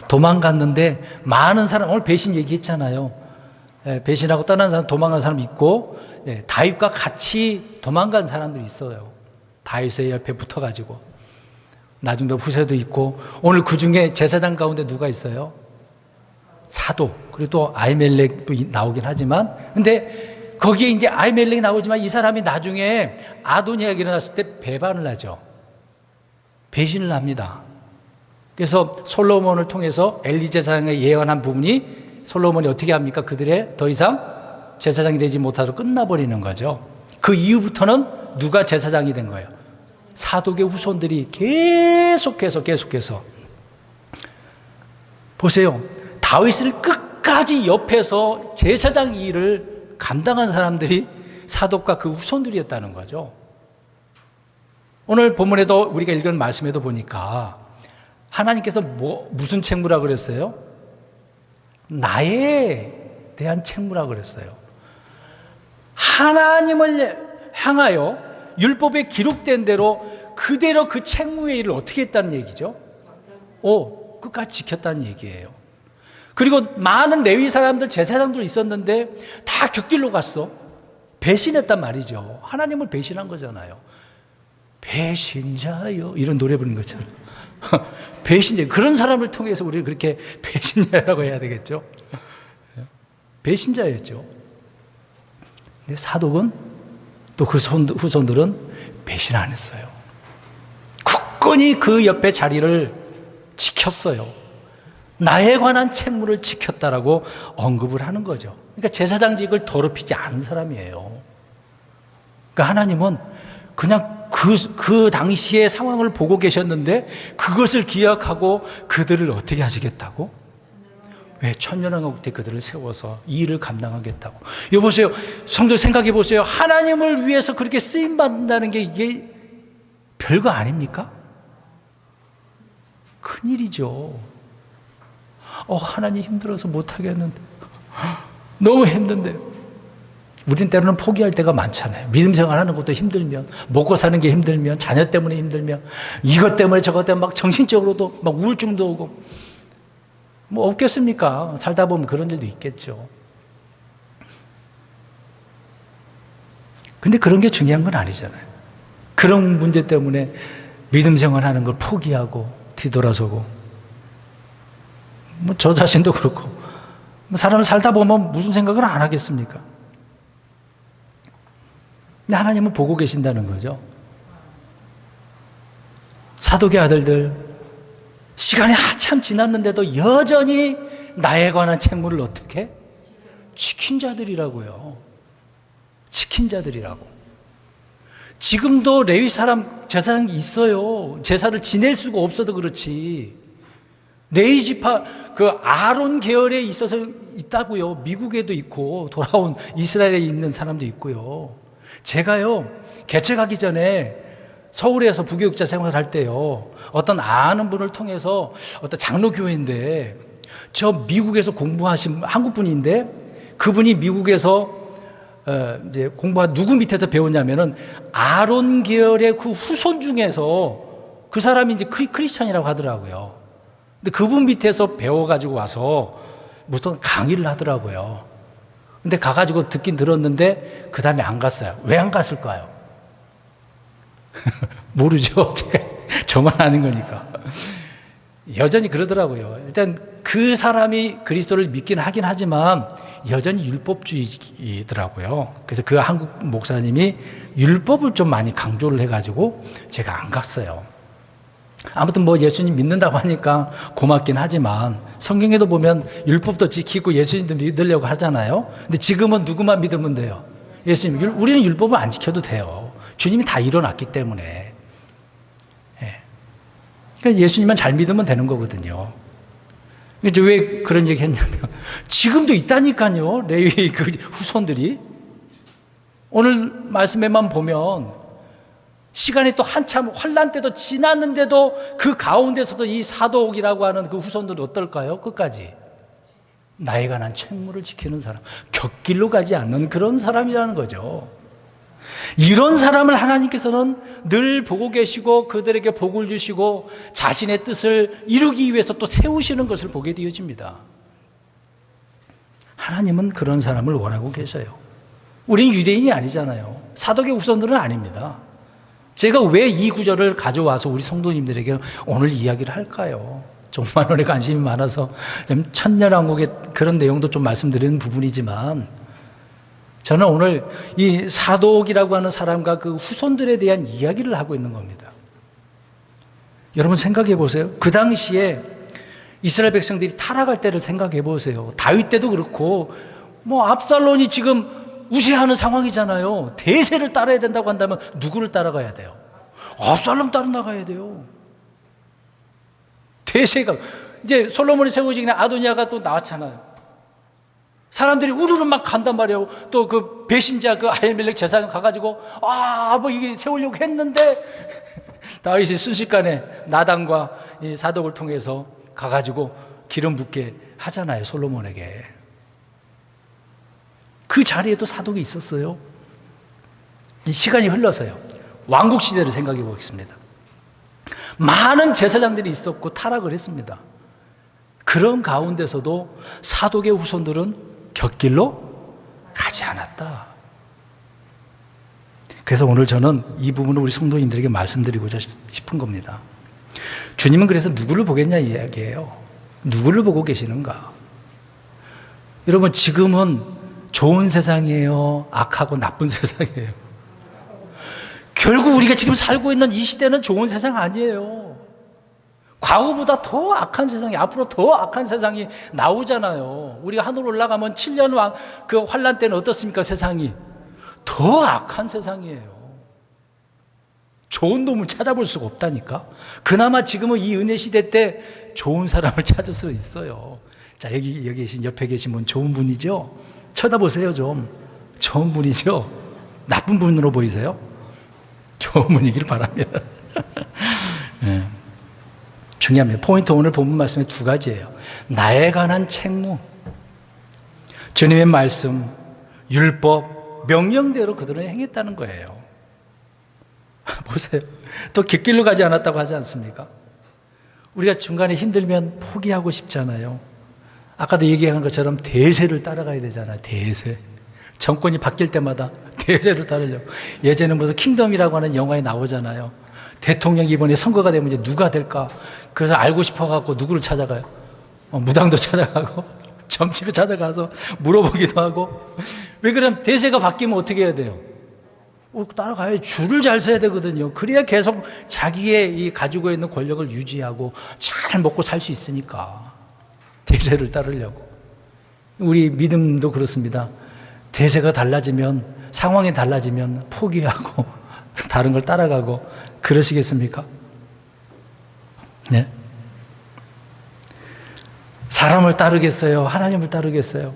도망갔는데 많은 사람, 오늘 배신 얘기했잖아요. 배신하고 떠난 사람, 도망간 사람 있고, 다윗과 같이 도망간 사람들이 있어요. 다윗의 옆에 붙어가지고. 나중에 후세도 있고, 오늘 그 중에 제사장 가운데 누가 있어요? 사독, 그리고 또 아히멜렉도 나오긴 하지만, 근데 거기에 이제 아히멜렉이 나오지만 이 사람이 나중에 아도니아가 일어났을 때 배반을 하죠. 배신을 합니다. 그래서 솔로몬을 통해서 엘리 제사장에 예언한 부분이 솔로몬이 어떻게 합니까? 그들의 더 이상 제사장이 되지 못하도록 끝나버리는 거죠. 그 이후부터는 누가 제사장이 된 거예요? 사독의 후손들이 계속해서 보세요. 다윗을 끝까지 옆에서 제사장 일을 감당한 사람들이 사독과 그 후손들이었다는 거죠. 오늘 본문에도 우리가 읽은 말씀에도 보니까 하나님께서 무슨 책무라고 그랬어요? 나에 대한 책무라고 그랬어요. 하나님을 향하여 율법에 기록된 대로 그대로 그 책무의 일을 어떻게 했다는 얘기죠? 끝까지 지켰다는 얘기예요. 그리고 많은 레위 사람들, 제사장들 있었는데 다 곁길로 갔어. 배신했단 말이죠. 하나님을 배신한 거잖아요. 배신자요, 이런 노래 부르는 것처럼. 배신자, 그런 사람을 통해서 우리가 그렇게 배신자라고 해야 되겠죠. 배신자였죠. 근데 사독은 또 그 후손들은 배신 안 했어요. 굳건히 그 옆에 자리를 지켰어요. 나에 관한 책무를 지켰다라고 언급을 하는 거죠. 그러니까 제사장직을 더럽히지 않은 사람이에요. 그러니까 하나님은 그냥 그 당시의 상황을 보고 계셨는데 그것을 기억하고 그들을 어떻게 하시겠다고? 왜 천년왕국 때 그들을 세워서 이 일을 감당하겠다고. 여보세요, 성도 생각해 보세요. 하나님을 위해서 그렇게 쓰임 받는다는 게 이게 별거 아닙니까? 큰일이죠. 하나님 힘들어서 못하겠는데 너무 힘든데요. 우린 때로는 포기할 때가 많잖아요. 믿음 생활하는 것도 힘들면, 먹고 사는 게 힘들면, 자녀 때문에 힘들면, 이것 때문에 저것 때문에 막 정신적으로도 막 우울증도 오고, 뭐 없겠습니까? 살다 보면 그런 일도 있겠죠. 근데 그런 게 중요한 건 아니잖아요. 그런 문제 때문에 믿음 생활하는 걸 포기하고 뒤돌아서고, 뭐 저 자신도 그렇고, 사람을 살다 보면 무슨 생각을 안 하겠습니까? 근데 하나님은 보고 계신다는 거죠. 사독의 아들들, 시간이 한참 지났는데도 여전히 나에 관한 책무를 어떻게? 지킨 자들이라고요. 지킨 자들이라고. 지금도 레위 사람 제사장이 있어요. 제사를 지낼 수가 없어도 그렇지. 레위 지파 그 아론 계열에 있어서 있다고요. 미국에도 있고 돌아온 이스라엘에 있는 사람도 있고요. 제가요 개척하기 전에 서울에서 부교육자 생활할 때요 어떤 아는 분을 통해서 어떤 장로교회인데 저 미국에서 공부하신 한국 분인데 그분이 미국에서 이제 공부한 누구 밑에서 배웠냐면은 아론 계열의 그 후손 중에서 그 사람이 이제 크리스찬이라고 하더라고요. 근데 그분 밑에서 배워가지고 와서 무슨 강의를 하더라고요. 근데 가가지고 듣긴 들었는데 그 다음에 안 갔어요. 왜 안 갔을까요? 모르죠. 제가 저만 아는 거니까. 여전히 그러더라고요. 일단 그 사람이 그리스도를 믿긴 하긴 하지만 여전히 율법주의더라고요. 그래서 그 한국 목사님이 율법을 좀 많이 강조를 해가지고 제가 안 갔어요. 아무튼 뭐 예수님 믿는다고 하니까 고맙긴 하지만 성경에도 보면 율법도 지키고 예수님도 믿으려고 하잖아요. 근데 지금은 누구만 믿으면 돼요? 예수님. 우리는 율법을 안 지켜도 돼요. 주님이 다 일어났기 때문에. 그러니까 예수님만 잘 믿으면 되는 거거든요. 이제 왜 그런 얘기 했냐면 지금도 있다니까요. 레위 그 후손들이. 오늘 말씀에만 보면 시간이 또 한참 환란 때도 지났는데도 그 가운데서도 이 사독이라고 하는 그 후손들은 어떨까요? 끝까지 나에 관한 책무를 지키는 사람, 곁길로 가지 않는 그런 사람이라는 거죠. 이런 사람을 하나님께서는 늘 보고 계시고 그들에게 복을 주시고 자신의 뜻을 이루기 위해서 또 세우시는 것을 보게 되어집니다. 하나님은 그런 사람을 원하고 계셔요. 우리는 유대인이 아니잖아요. 사독의 후손들은 아닙니다. 제가 왜 이 구절을 가져와서 우리 성도님들에게 오늘 이야기를 할까요? 종말론에 관심이 많아서 좀 천년왕국의 그런 내용도 좀 말씀드리는 부분이지만 저는 오늘 이 사독이라고 하는 사람과 그 후손들에 대한 이야기를 하고 있는 겁니다. 여러분 생각해 보세요. 그 당시에 이스라엘 백성들이 타락할 때를 생각해 보세요. 다윗 때도 그렇고 뭐 압살롬이 지금 우세하는 상황이잖아요. 대세를 따라야 된다고 한다면 누구를 따라가야 돼요? 압살롬 따라 나가야 돼요. 대세가 이제 솔로몬이 세우지 그냥 아도니아가 또 나왔잖아요. 사람들이 우르르 막 간단 말이에요. 또 그 배신자 그 아히멜렉 제사장 가가지고 뭐 이게 세우려고 했는데 다윗이 순식간에 나단과 이 사독을 통해서 가가지고 기름 붓게 하잖아요. 솔로몬에게. 그 자리에도 사독이 있었어요. 이 시간이 흘러서요. 왕국 시대를 생각해 보겠습니다. 많은 제사장들이 있었고 타락을 했습니다. 그런 가운데서도 사독의 후손들은 곁길로 가지 않았다. 그래서 오늘 저는 이 부분을 우리 성도님들에게 말씀드리고자 싶은 겁니다. 주님은 그래서 누구를 보겠냐 이야기예요. 누구를 보고 계시는가? 여러분 지금은 좋은 세상이에요? 악하고 나쁜 세상이에요? 결국 우리가 지금 살고 있는 이 시대는 좋은 세상 아니에요. 과거보다 더 악한 세상이, 앞으로 더 악한 세상이 나오잖아요. 우리가 하늘 올라가면 7년 그 환란 때는 어떻습니까? 세상이 더 악한 세상이에요. 좋은 놈을 찾아볼 수가 없다니까. 그나마 지금은 이 은혜 시대 때 좋은 사람을 찾을 수 있어요. 자, 여기 계신, 옆에 계신 분 좋은 분이죠? 쳐다보세요, 좀. 좋은 분이죠? 나쁜 분으로 보이세요? 좋은 분이길 바랍니다. 네. 중요합니다. 포인트 오늘 본문 말씀에 두 가지예요. 나에 관한 책무. 주님의 말씀, 율법, 명령대로 그들은 행했다는 거예요. 보세요. 또 객길로 가지 않았다고 하지 않습니까? 우리가 중간에 힘들면 포기하고 싶잖아요. 아까도 얘기한 것처럼 대세를 따라가야 되잖아요. 대세. 정권이 바뀔 때마다 대세를 따르려고. 예전에 무슨 킹덤이라고 하는 영화에 나오잖아요. 대통령이 이번에 선거가 되면 이제 누가 될까? 그래서 알고 싶어갖고 누구를 찾아가요? 무당도 찾아가고 점집에 찾아가서 물어보기도 하고. 왜 그러면 대세가 바뀌면 어떻게 해야 돼요? 따라가야 줄을 잘 서야 되거든요. 그래야 계속 자기의 이 가지고 있는 권력을 유지하고 잘 먹고 살 수 있으니까. 대세를 따르려고. 우리 믿음도 그렇습니다. 대세가 달라지면, 상황이 달라지면 포기하고 다른 걸 따라가고 그러시겠습니까? 네? 사람을 따르겠어요? 하나님을 따르겠어요?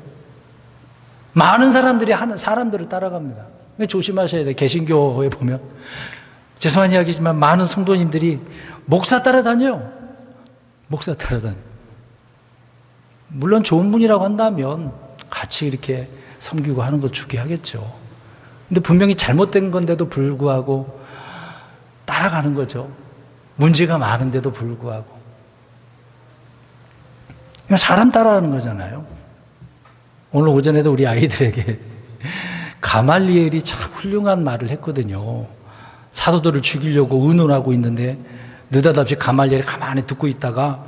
많은 사람들이 사람들을 따라갑니다. 조심하셔야 돼요. 개신교에 보면 죄송한 이야기지만 많은 성도님들이 목사 따라다녀요. 목사 따라다녀. 물론 좋은 분이라고 한다면 같이 이렇게 섬기고 하는 거 주게 하겠죠. 근데 분명히 잘못된 건데도 불구하고 따라가는 거죠. 문제가 많은데도 불구하고. 사람 따라하는 거잖아요. 오늘 오전에도 우리 아이들에게 가말리엘이 참 훌륭한 말을 했거든요. 사도들을 죽이려고 의논하고 있는데 느닷없이 가말리엘이 가만히 듣고 있다가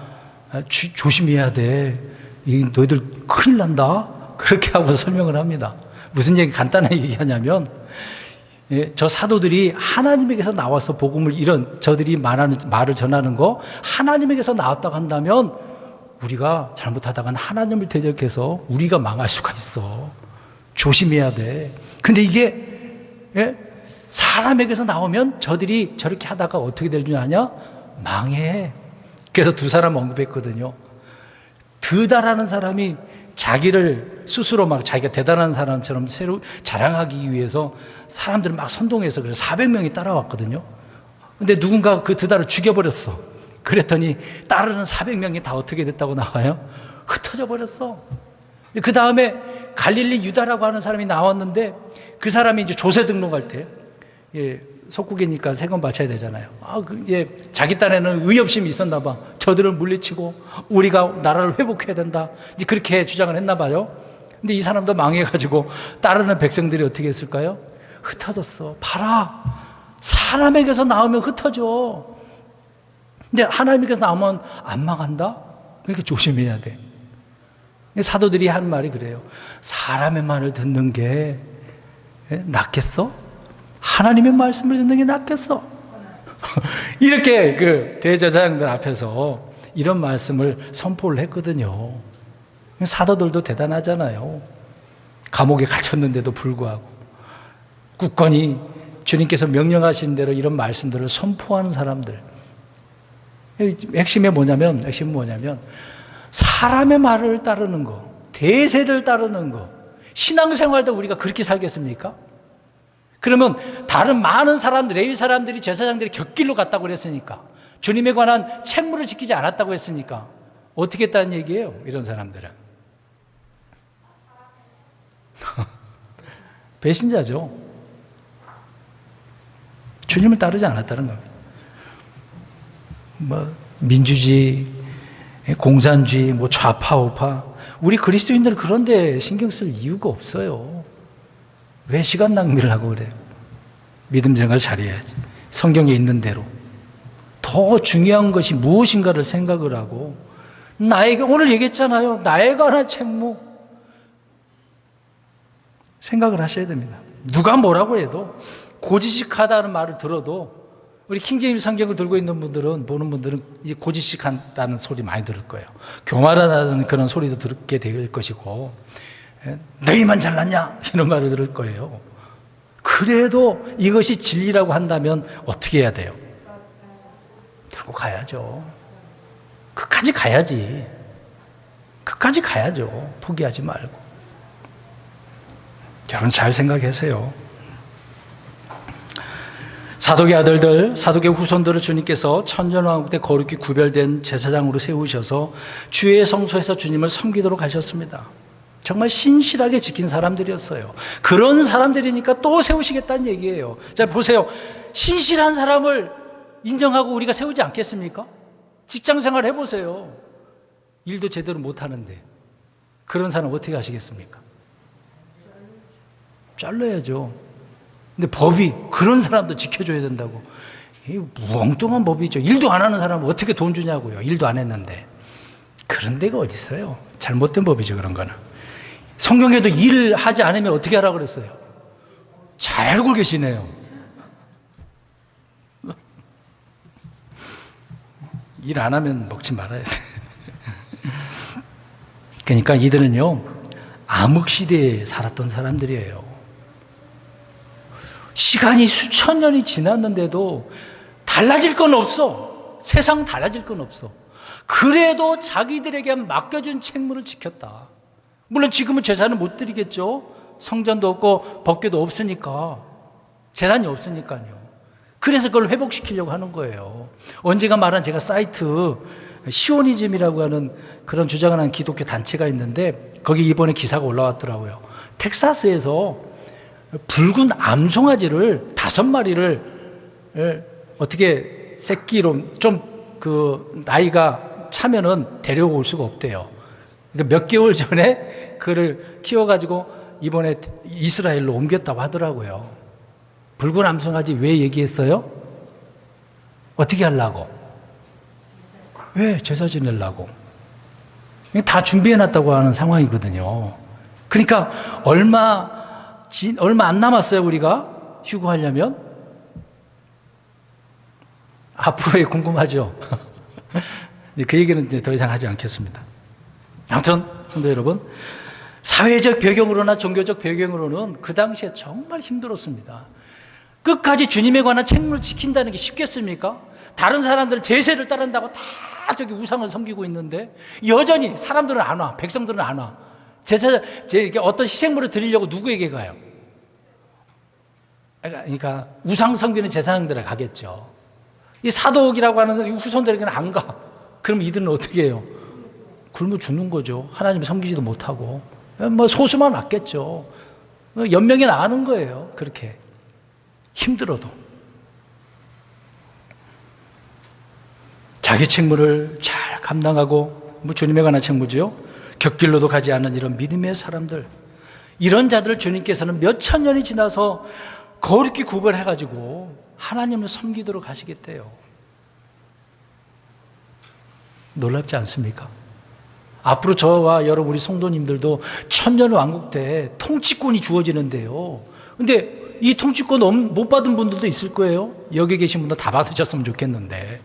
조심해야 돼. 너희들 큰일 난다. 그렇게 하고 설명을 합니다. 무슨 얘기 간단하게 얘기하냐면 저 사도들이 하나님에게서 나와서 복음을 저들이 말을 전하는 거 하나님에게서 나왔다고 한다면 우리가 잘못하다간 하나님을 대적해서 우리가 망할 수가 있어. 조심해야 돼. 근데 이게 사람에게서 나오면 저들이 저렇게 하다가 어떻게 될 줄 아냐? 망해. 그래서 두 사람 언급했거든요. 드다라는 사람이 자기를 스스로 막 자기가 대단한 사람처럼 새로 자랑하기 위해서 사람들을 막 선동해서 그래서 400명이 따라왔거든요. 근데 누군가 그 드다를 죽여버렸어. 그랬더니 따르는 400명이 다 어떻게 됐다고 나와요? 흩어져 버렸어. 그 다음에 갈릴리 유다라고 하는 사람이 나왔는데 그 사람이 이제 조세 등록할 때 속국이니까 세금 바쳐야 되잖아요. 자기 딴에는 의협심이 있었나 봐. 저들을 물리치고 우리가 나라를 회복해야 된다. 이제 그렇게 주장을 했나 봐요. 근데 이 사람도 망해가지고 따르는 백성들이 어떻게 했을까요? 흩어졌어. 봐라. 사람에게서 나오면 흩어져. 근데 하나님께서 나오면 안 망한다? 그러니까 조심해야 돼. 사도들이 하는 말이 그래요. 사람의 말을 듣는 게 낫겠어? 하나님의 말씀을 듣는 게 낫겠어? 이렇게 그 대제사장들 앞에서 이런 말씀을 선포를 했거든요. 사도들도 대단하잖아요. 감옥에 갇혔는데도 불구하고 굳건히 주님께서 명령하신 대로 이런 말씀들을 선포하는 사람들. 핵심은 뭐냐면 사람의 말을 따르는 거, 대세를 따르는 거. 신앙생활도 우리가 그렇게 살겠습니까? 그러면 다른 많은 사람들, 레위 사람들이 제사장들이 곁길로 갔다고 그랬으니까, 주님에 관한 책무를 지키지 않았다고 했으니까 어떻게 했다는 얘기예요? 이런 사람들은 배신자죠. 주님을 따르지 않았다는 겁니다. 민주주의, 공산주의, 좌파, 우파. 우리 그리스도인들은 그런데 신경 쓸 이유가 없어요. 왜 시간 낭비를 하고 그래요? 믿음 생활 잘해야지. 성경에 있는 대로. 더 중요한 것이 무엇인가를 생각을 하고, 오늘 얘기했잖아요. 나에 관한 책무. 생각을 하셔야 됩니다. 누가 뭐라고 해도, 고지식하다는 말을 들어도, 우리 킹제임스 성경을 들고 있는 분들은, 보는 분들은 이제 고지식한다는 소리 많이 들을 거예요. 교만하다는 그런 소리도 듣게 될 것이고, 너희만 잘났냐? 이런 말을 들을 거예요. 그래도 이것이 진리라고 한다면 어떻게 해야 돼요? 들고 가야죠. 끝까지 가야지. 끝까지 가야죠. 포기하지 말고. 여러분 잘 생각하세요. 사독의 아들들, 사독의 후손들을 주님께서 천년왕국 때 거룩히 구별된 제사장으로 세우셔서 주의 성소에서 주님을 섬기도록 하셨습니다. 정말 신실하게 지킨 사람들이었어요. 그런 사람들이니까 또 세우시겠다는 얘기예요. 자, 보세요. 신실한 사람을 인정하고 우리가 세우지 않겠습니까? 직장 생활 해보세요. 일도 제대로 못하는데 그런 사람 어떻게 하시겠습니까? 잘라야죠. 근데 법이 그런 사람도 지켜줘야 된다고. 이 엉뚱한 법이죠. 일도 안 하는 사람은 어떻게 돈 주냐고요. 일도 안 했는데. 그런 데가 어디 있어요. 잘못된 법이죠. 그런 거는. 성경에도 일을 하지 않으면 어떻게 하라고 그랬어요? 잘 알고 계시네요. 일 안 하면 먹지 말아야 돼. 그러니까 이들은요, 암흑시대에 살았던 사람들이에요. 시간이 수천 년이 지났는데도 달라질 건 없어. 세상 달라질 건 없어. 그래도 자기들에게 맡겨준 책무를 지켰다. 물론 지금은 제사는 못 드리겠죠. 성전도 없고 법궤도 없으니까. 제단이 없으니까요. 그래서 그걸 회복시키려고 하는 거예요. 언제가 말한 제가 사이트 시오니즘이라고 하는 그런 주장을 하는 기독교 단체가 있는데 거기 이번에 기사가 올라왔더라고요. 텍사스에서 붉은 암송아지를 5마리를 어떻게 새끼로 좀 그 나이가 차면은 데려올 수가 없대요. 그러니까 몇 개월 전에 그를 키워가지고 이번에 이스라엘로 옮겼다고 하더라고요. 붉은 암송아지 왜 얘기했어요? 어떻게 하려고? 왜? 제사 지내려고. 다 준비해놨다고 하는 상황이거든요. 그러니까 얼마 안 남았어요, 우리가 휴거하려면. 앞으로에 궁금하죠? 그 얘기는 이제 더 이상 하지 않겠습니다. 아무튼 성도 여러분, 사회적 배경으로나 종교적 배경으로는 그 당시에 정말 힘들었습니다. 끝까지 주님에 관한 책무를 지킨다는 게 쉽겠습니까? 다른 사람들은 제세를 따른다고 다 저기 우상을 섬기고 있는데 여전히 사람들은 안 와. 백성들은 안 와. 어떤 희생물을 드리려고 누구에게 가요? 그러니까 우상 섬기는 제사장들에 가겠죠. 이 사독이라고 하는 후손들에게는 안 가. 그럼 이들은 어떻게 해요? 굶어 죽는 거죠. 하나님 섬기지도 못하고. 뭐 소수만 왔겠죠. 연명이 나가는 거예요. 그렇게. 힘들어도. 자기 책무를 잘 감당하고, 주님에 관한 책무지요. 곁길로도 가지 않는 이런 믿음의 사람들. 이런 자들을 주님께서는 몇천 년이 지나서 거룩히 구별해가지고 하나님을 섬기도록 하시겠대요. 놀랍지 않습니까? 앞으로 저와 여러 우리 성도님들도 천년왕국 때 통치권이 주어지는데요. 근데 이 통치권 못 받은 분들도 있을 거예요. 여기 계신 분들 다 받으셨으면 좋겠는데.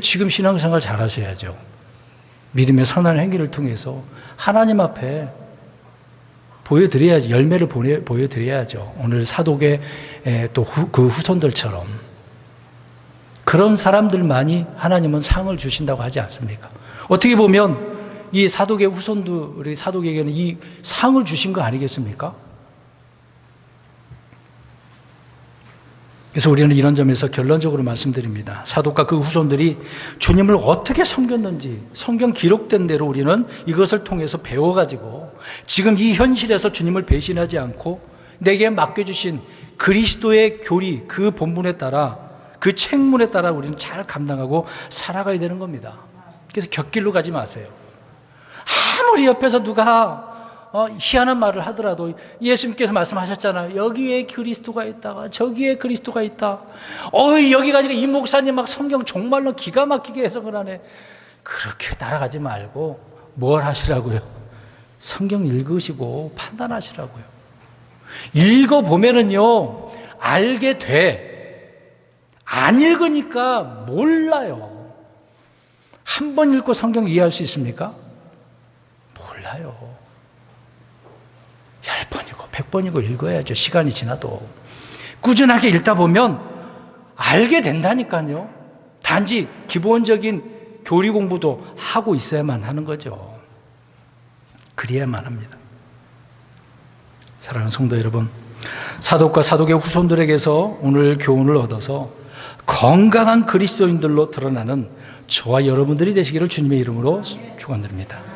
지금 신앙생활 잘 하셔야죠. 믿음의 선한 행위를 통해서 하나님 앞에 보여드려야지, 열매를 보여드려야죠. 오늘 사독의 또 그 후손들처럼. 그런 사람들만이 하나님은 상을 주신다고 하지 않습니까? 어떻게 보면 이 사독의 후손들이 사독에게는 이 상을 주신 거 아니겠습니까? 그래서 우리는 이런 점에서 결론적으로 말씀드립니다. 사독과 그 후손들이 주님을 어떻게 섬겼는지 성경 기록된 대로 우리는 이것을 통해서 배워가지고 지금 이 현실에서 주님을 배신하지 않고 내게 맡겨주신 그리스도의 교리, 그 본분에 따라, 그 책문에 따라 우리는 잘 감당하고 살아가야 되는 겁니다. 그래서 곁길로 가지 마세요. 아무리 옆에서 누가 희한한 말을 하더라도 예수님께서 말씀하셨잖아요. 여기에 그리스도가 있다가 저기에 그리스도가 있다. 여기 가지고 이 목사님 막 성경 정말로 기가 막히게 해석을 하네. 그렇게 따라가지 말고 뭘 하시라고요? 성경 읽으시고 판단하시라고요. 읽어보면은요, 알게 돼. 안 읽으니까 몰라요. 한 번 읽고 성경 이해할 수 있습니까? 몰라요. 10번이고 100번이고 읽어야죠. 시간이 지나도. 꾸준하게 읽다 보면 알게 된다니까요. 단지 기본적인 교리 공부도 하고 있어야만 하는 거죠. 그래야만 합니다. 사랑하는 성도 여러분, 사독과 사독의 후손들에게서 오늘 교훈을 얻어서 건강한 그리스도인들로 드러나는 저와 여러분들이 되시기를 주님의 이름으로 축원드립니다.